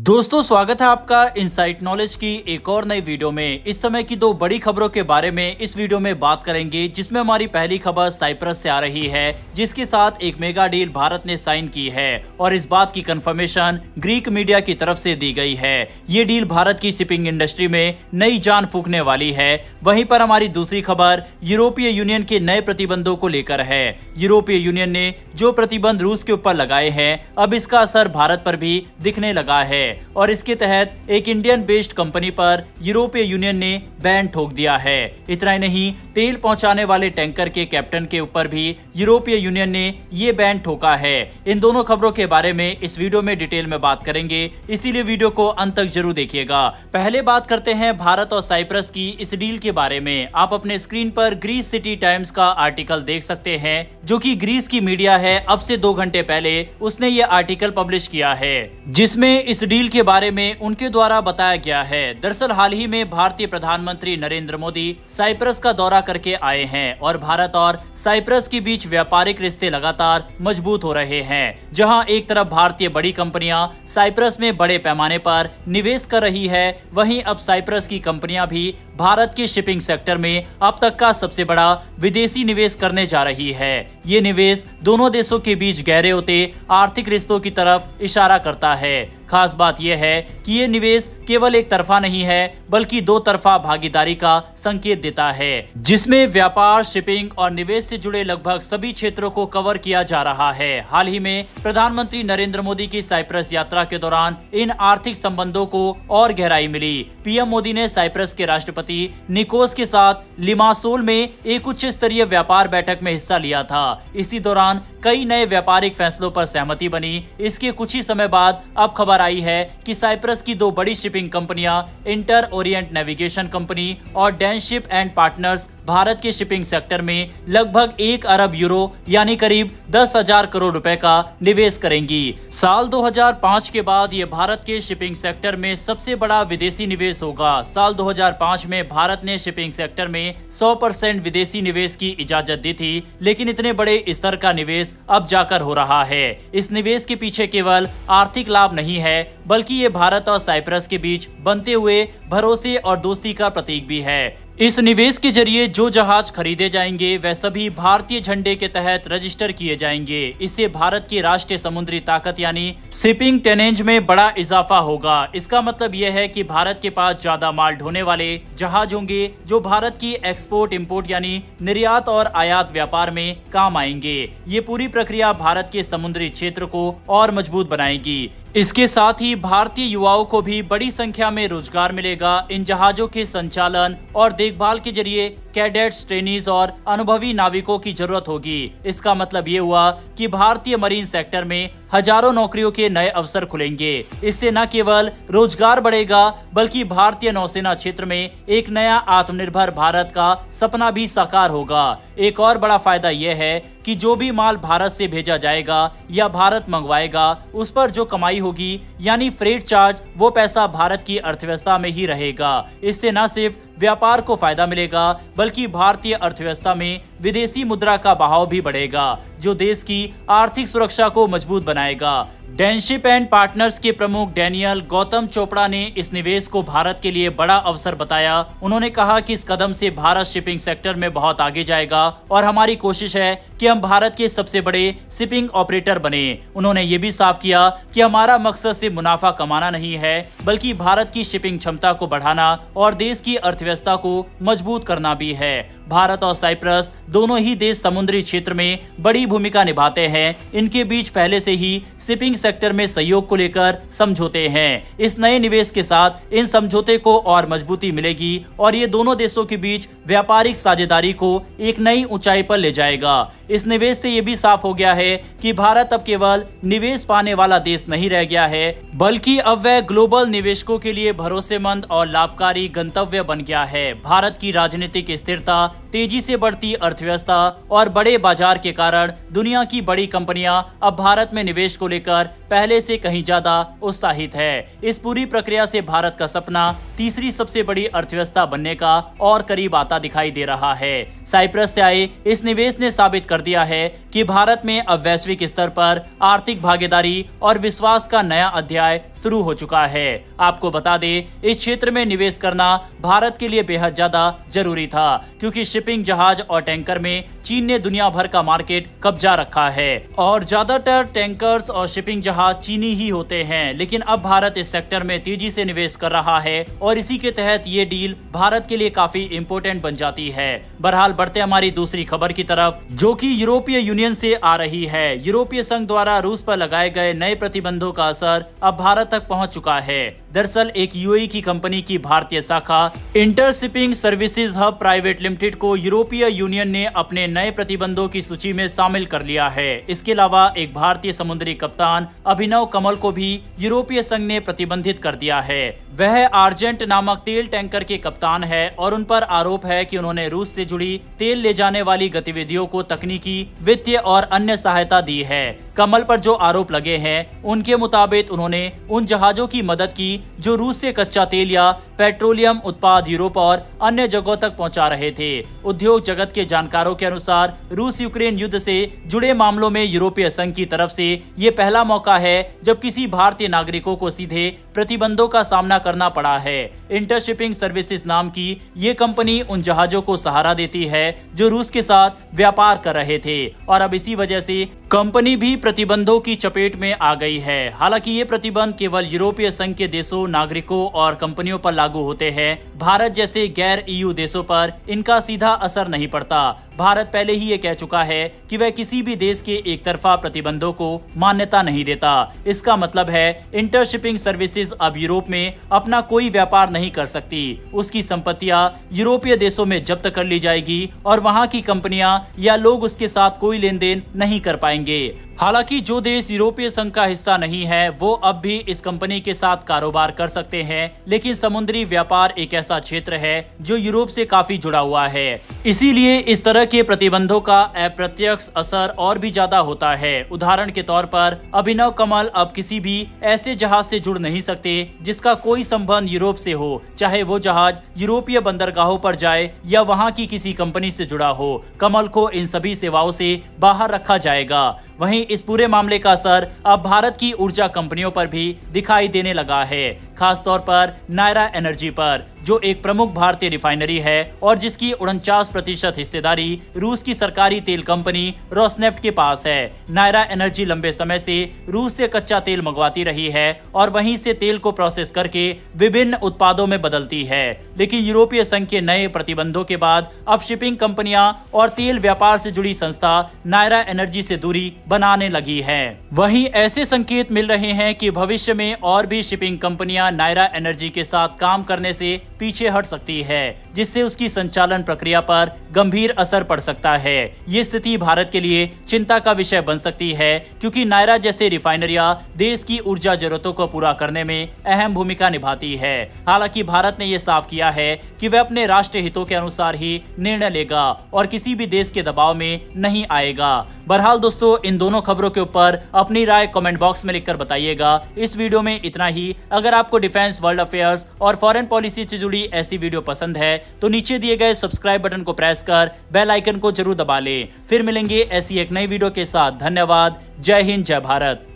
दोस्तों स्वागत है आपका इनसाइट नॉलेज की एक और नई वीडियो में। इस समय की दो बड़ी खबरों के बारे में इस वीडियो में बात करेंगे, जिसमें हमारी पहली खबर साइप्रस से आ रही है, जिसके साथ एक मेगा डील भारत ने साइन की है और इस बात की कंफर्मेशन ग्रीक मीडिया की तरफ से दी गई है। ये डील भारत की शिपिंग इंडस्ट्री में नई जान फूंकने वाली है। वहीं पर हमारी दूसरी खबर यूरोपीय यूनियन के नए प्रतिबंधों को लेकर है। यूरोपीय यूनियन ने जो प्रतिबंध रूस के ऊपर लगाए हैं, अब इसका असर भारत पर भी दिखने लगा है और इसके तहत एक इंडियन बेस्ड कंपनी पर यूरोपीय यूनियन ने बैन ठोक दिया है। इतना ही नहीं, तेल पहुंचाने वाले टैंकर के कैप्टन के ऊपर भी यूरोपीय यूनियन ने ये बैन ठोका है। इन दोनों खबरों के बारे में इस वीडियो में डिटेल में बात करेंगे, इसीलिए वीडियो को अंत तक जरूर देखिएगा। पहले बात करते हैं भारत और साइप्रस की इस डील के बारे में। आप अपने स्क्रीन पर ग्रीस सिटी टाइम्स का आर्टिकल देख सकते हैं, जो कि ग्रीस की मीडिया है। अब से 2 घंटे पहले उसने ये आर्टिकल पब्लिश किया है, जिसमें इस डील के बारे में उनके द्वारा बताया गया है। दरअसल हाल ही में भारतीय प्रधानमंत्री नरेंद्र मोदी साइप्रस का दौरा करके आए हैं और भारत और साइप्रस के बीच व्यापारिक रिश्ते लगातार मजबूत हो रहे हैं। जहां एक तरफ भारतीय बड़ी कंपनियां साइप्रस में बड़े पैमाने पर निवेश कर रही है, वहीं अब साइप्रस की कंपनियां भी भारत के शिपिंग सेक्टर में अब तक का सबसे बड़ा विदेशी निवेश करने जा रही है। ये निवेश दोनों देशों के बीच गहरे होते आर्थिक रिश्तों की तरफ इशारा करता है। खास बात यह है कि ये निवेश केवल एक तरफा नहीं है, बल्कि 2 तरफा भागीदारी का संकेत देता है, जिसमें व्यापार, शिपिंग और निवेश से जुड़े लगभग सभी क्षेत्रों को कवर किया जा रहा है। हाल ही में प्रधानमंत्री नरेंद्र मोदी की साइप्रस यात्रा के दौरान इन आर्थिक संबंधों को और गहराई मिली। पीएम मोदी ने साइप्रस के राष्ट्रपति निकोस के साथ लिमासोल में एक उच्च स्तरीय व्यापार बैठक में हिस्सा लिया था। इसी दौरान कई नए व्यापारिक फैसलों पर सहमति बनी। इसके कुछ ही समय बाद अब खबर आई है कि साइप्रस की 2 बड़ी शिपिंग कंपनियां इंटर ओरिएंट नेविगेशन कंपनी और डैनशिप एंड पार्टनर्स भारत के शिपिंग सेक्टर में लगभग 1 अरब यूरो यानी करीब 10,000 करोड़ रुपए का निवेश करेंगी। साल 2005 के बाद ये भारत के शिपिंग सेक्टर में सबसे बड़ा विदेशी निवेश होगा। साल 2005 में भारत ने शिपिंग सेक्टर में 100% विदेशी निवेश की इजाजत दी थी, लेकिन इतने बड़े स्तर का निवेश अब जाकर हो रहा है। इस निवेश के पीछे केवल आर्थिक लाभ नहीं है, बल्कि ये भारत और साइप्रस के बीच बनते हुए भरोसे और दोस्ती का प्रतीक भी है। इस निवेश के जरिए जो जहाज खरीदे जाएंगे वह सभी भारतीय झंडे के तहत रजिस्टर किए जाएंगे। इससे भारत की राष्ट्रीय समुद्री ताकत यानी शिपिंग टनेज में बड़ा इजाफा होगा। इसका मतलब यह है कि भारत के पास ज्यादा माल ढोने वाले जहाज होंगे, जो भारत की एक्सपोर्ट इंपोर्ट यानी निर्यात और आयात व्यापार में काम आएंगे। ये पूरी प्रक्रिया भारत के समुद्री क्षेत्र को और मजबूत बनाएगी। इसके साथ ही भारतीय युवाओं को भी बड़ी संख्या में रोजगार मिलेगा। इन जहाजों के संचालन और देखभाल के जरिए कैडेट्स, ट्रेनीज और अनुभवी नाविकों की जरूरत होगी। इसका मतलब ये हुआ कि भारतीय मरीन सेक्टर में हजारों नौकरियों के नए अवसर खुलेंगे। इससे न केवल रोजगार बढ़ेगा, बल्कि भारतीय नौसेना क्षेत्र में एक नया आत्मनिर्भर भारत का सपना भी साकार होगा। एक और बड़ा फायदा यह है कि जो भी माल भारत से भेजा जाएगा या भारत मंगवाएगा, उस पर जो कमाई होगी यानी फ्रेट चार्ज, वो पैसा भारत की अर्थव्यवस्था में ही रहेगा। इससे न सिर्फ व्यापार को फायदा मिलेगा, बल्कि भारतीय अर्थव्यवस्था में विदेशी मुद्रा का बहाव भी बढ़ेगा, जो देश की आर्थिक सुरक्षा को मजबूत बनाएगा। डैनशिप एंड पार्टनर्स के प्रमुख डैनियल गौतम चोपड़ा ने इस निवेश को भारत के लिए बड़ा अवसर बताया। उन्होंने कहा कि इस कदम से भारत शिपिंग सेक्टर में बहुत आगे जाएगा और हमारी कोशिश है कि हम भारत के सबसे बड़े शिपिंग ऑपरेटर बने। उन्होंने ये भी साफ किया कि हमारा मकसद सिर्फ मुनाफा कमाना नहीं है, बल्कि भारत की शिपिंग क्षमता को बढ़ाना और देश की अर्थव्यवस्था को मजबूत करना भी है। भारत और साइप्रस दोनों ही देश समुद्री क्षेत्र में बड़ी भूमिका निभाते हैं। इनके बीच पहले से ही शिपिंग सेक्टर में सहयोग को लेकर समझौते हैं। इस नए निवेश के साथ इन समझौते को और मजबूती मिलेगी और ये दोनों देशों के बीच व्यापारिक साझेदारी को एक नई ऊंचाई पर ले जाएगा। इस निवेश से ये भी साफ हो गया है कि भारत अब केवल निवेश पाने वाला देश नहीं रह गया है, बल्कि अब वह ग्लोबल निवेशकों के लिए भरोसेमंद और लाभकारी गंतव्य बन गया है। भारत की राजनीतिक स्थिरता, तेजी से बढ़ती अर्थव्यवस्था और बड़े बाजार के कारण दुनिया की बड़ी कंपनियां अब भारत में निवेश को लेकर पहले से कहीं ज्यादा उत्साहित है। इस पूरी प्रक्रिया से भारत का सपना तीसरी सबसे बड़ी अर्थव्यवस्था बनने का और करीब आता दिखाई दे रहा है। साइप्रस से आए इस निवेश ने साबित कर दिया है कि भारत में अब वैश्विक स्तर पर आर्थिक भागीदारी और विश्वास का नया अध्याय शुरू हो चुका है। आपको बता दें, इस क्षेत्र में निवेश करना भारत के लिए बेहद ज्यादा जरूरी था, क्योंकि शिपिंग जहाज और टैंकर में चीन ने दुनिया भर का मार्केट कब्जा रखा है और ज्यादातर टैंकर्स और शिपिंग जहाज चीनी ही होते हैं। लेकिन अब भारत इस सेक्टर में तेजी से निवेश कर रहा है और इसी के तहत ये डील भारत के लिए काफी इंपॉर्टेंट बन जाती है। बहरहाल बढ़ते हमारी दूसरी खबर की तरफ, जो कि यूरोपीय यूनियन से आ रही है। यूरोपीय संघ द्वारा रूस पर लगाए गए नए प्रतिबंधों का असर अब भारत तक पहुंच चुका है। दरअसल एक यूएई की कंपनी की भारतीय शाखा इंटरशिपिंग सर्विसेज हब प्राइवेट लिमिटेड को यूरोपीय यूनियन ने अपने नए प्रतिबंधों की सूची में शामिल कर लिया है। इसके अलावा एक भारतीय समुद्री कप्तान अभिनव कमल को भी यूरोपीय संघ ने प्रतिबंधित कर दिया है। वह आर्जेंट नामक तेल टैंकर के कप्तान है और उन पर आरोप है कि उन्होंने रूस से जुड़ी तेल ले जाने वाली गतिविधियों को तकनीकी, वित्तीय और अन्य सहायता दी है। कमल पर जो आरोप लगे हैं, उनके मुताबिक उन्होंने उन जहाजों की मदद की जो रूस से कच्चा तेल या पेट्रोलियम उत्पाद यूरोप और अन्य जगहों तक पहुंचा रहे थे। उद्योग जगत के जानकारों के अनुसार रूस यूक्रेन युद्ध से जुड़े मामलों में यूरोपीय संघ की तरफ से ये पहला मौका है जब किसी भारतीय नागरिकों को सीधे प्रतिबंधों का सामना करना पड़ा है। इंटरशिपिंग सर्विसेज नाम की ये कंपनी उन जहाजों को सहारा देती है जो रूस के साथ व्यापार कर रहे थे और अब इसी वजह से कंपनी भी प्रतिबंधों की चपेट में आ गई है। हालांकि ये प्रतिबंध केवल यूरोपीय संघ के देशों, नागरिकों और कंपनियों पर लागू होते हैं। भारत जैसे गैर ईयू देशों पर इनका सीधा असर नहीं पड़ता। भारत पहले ही ये कह चुका है कि वह किसी भी देश के एक तरफा प्रतिबंधों को मान्यता नहीं देता। इसका मतलब है इंटरशिपिंग सर्विसेज अब यूरोप में अपना कोई व्यापार नहीं कर सकती। उसकी संपत्तियां यूरोपीय देशों में जब्त कर ली जाएगी और वहां की कंपनियां या लोग उसके साथ कोई लेन देन नहीं कर पाएंगे। हालांकि जो देश यूरोपीय संघ का हिस्सा नहीं है वो अब भी इस कंपनी के साथ कारोबार कर सकते हैं, लेकिन समुद्री व्यापार एक ऐसा क्षेत्र है जो यूरोप से काफी जुड़ा हुआ है। इसीलिए इस तरह के प्रतिबंधों का अप्रत्यक्ष असर और भी ज्यादा होता है। उदाहरण के तौर पर अभिनव कमल अब किसी भी ऐसे जहाज से जुड़ नहीं सकते जिसका कोई संबंध यूरोप से हो, चाहे वो जहाज यूरोपीय बंदरगाहों पर जाए या वहां की किसी कंपनी से जुड़ा हो। कमल को इन सभी सेवाओं से बाहर रखा जाएगा। वहीं इस पूरे मामले का असर अब भारत की ऊर्जा कंपनियों पर भी दिखाई देने लगा है, खासतौर पर नायरा एनर्जी पर, जो एक प्रमुख भारतीय रिफाइनरी है और जिसकी 49% हिस्सेदारी रूस की सरकारी तेल कंपनी रोसनेफ्ट के पास है। नायरा एनर्जी लंबे समय से रूस से कच्चा तेल मंगवाती रही है और वहीं से तेल को प्रोसेस करके विभिन्न उत्पादों में बदलती है। लेकिन यूरोपीय संघ के नए प्रतिबंधों के बाद अब शिपिंग कंपनियां और तेल व्यापार से जुड़ी संस्था नायरा एनर्जी से दूरी बनाने लगी है। वहीं ऐसे संकेत मिल रहे हैं कि भविष्य में और भी शिपिंग कंपनियां नायरा एनर्जी के साथ काम करने से पीछे हट सकती है, जिससे उसकी संचालन प्रक्रिया पर गंभीर असर पड़ सकता है। ये स्थिति भारत के लिए चिंता का विषय बन सकती है, क्योंकि नायरा जैसे रिफाइनरियां देश की ऊर्जा जरूरतों को पूरा करने में अहम भूमिका निभाती है। हालांकि भारत ने यह साफ किया है कि वह अपने राष्ट्रीय हितों के अनुसार ही निर्णय लेगा और किसी भी देश के दबाव में नहीं आएगा। बहरहाल दोस्तों, इन दोनों खबरों के ऊपर अपनी राय कमेंट बॉक्स में लिखकर बताइएगा। इस वीडियो में इतना ही। अगर आपको डिफेंस, वर्ल्ड अफेयर्स और फॉरेन पॉलिसी से जुड़ी ऐसी वीडियो पसंद है तो नीचे दिए गए सब्सक्राइब बटन को प्रेस कर बेल आइकन को जरूर दबा लें। फिर मिलेंगे ऐसी एक नई वीडियो के साथ। धन्यवाद। जय हिंद, जय भारत।